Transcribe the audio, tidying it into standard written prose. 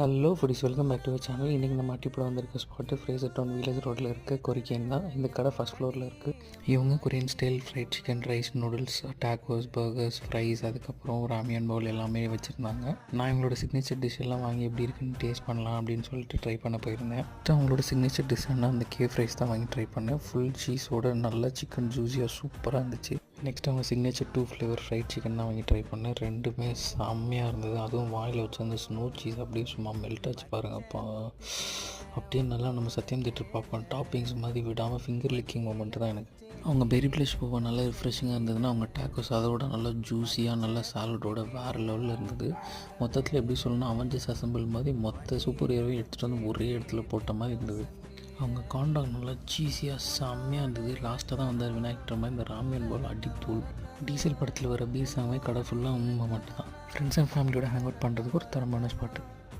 Hello foodies, welcome back to our channel. இன்றைக்கி நம்ம அட்டிப்படம் வந்திருக்க ஸ்பாட்டு ஃப்ரேசர் டவுன் வில்லேஜ் ரோட்டில் இருக்க கொரிக்கேன் தான். இந்த கடை ஃபஸ்ட் ஃப்ளோரில் இருக்குது. இவங்க Korean style fried chicken, rice, noodles, tacos, burgers, fries, அதுக்கப்புறம் ராமியன் பவுல் எல்லாமே வச்சுருந்தாங்க. நான் இவங்களோட சிக்னேச்சர் டிஷ் எல்லாம் வாங்கி எப்படி இருக்குன்னு டேஸ்ட் பண்ணலாம் அப்படின்னு சொல்லிட்டு ட்ரை பண்ண போயிருந்தேன். அவங்களோட சிக்னேச்சர் டிஷ்ஷான அந்த கேஃப் ரைஸ் தான் வாங்கி ட்ரை பண்ணேன். ஃபுல் சீஸோட நல்லா சிக்கன் ஜூஸியாக சூப்பராக இருந்துச்சு. நெக்ஸ்ட் அவங்க சிக்னேச்சர் 2 ஃப்ளேவர் ஃப்ரைட் சிக்கன் தான் வாங்கி ட்ரை பண்ணேன். ரெண்டுமே செம்மையாக இருந்தது. அதுவும் வாயில் வச்சு அந்த ஸ்னோ சீஸ் அப்படியே சும்மா மெல்ட் ஆச்சு பாருங்கப்பா. அப்படியே நல்லா நம்ம சத்தியம் தேட்டர் பார்ப்போம் டாப்பிங்ஸ் மாதிரி விடாமல் ஃபிங்கர் லிக்கிங் மூமெண்ட் தான் எனக்கு. அவங்க பெரி ப்ளஷ் போக நல்லா ரிஃப்ரெஷிங்காக இருந்ததுன்னா அவங்க டேக்கோஸ் அதோட நல்லா ஜூஸியாக நல்லா சாலடோட வேறு லெவலில் இருந்தது. மொத்தத்தில் எப்படி சொல்லணும்னா அவெஞ்சர்ஸ் அசம்பிள் மாதிரி மொத்த சூப்பர் ஹீரோவையும் எடுத்துகிட்டு வந்து ஒரே இடத்துல போட்ட மாதிரி இருந்தது. அவங்க காண்டாக்ட் நல்லா சீஸியாக செம்மையாக இருந்தது. லாஸ்ட்டாக தான் வந்தார் விநாயகர் மாதிரி இந்த ராமியன் போல் அடித்தூள். டீசல் படத்தில் வர பீர் சாங்கே கடை ஃபுல்லாக மட்டும் தான். ஃப்ரெண்ட்ஸ் அண்ட் ஃபேமிலியோட ஹேங் அவுட் பண்ணுறதுக்கு ஒரு தரமான ஸ்பாட்டு.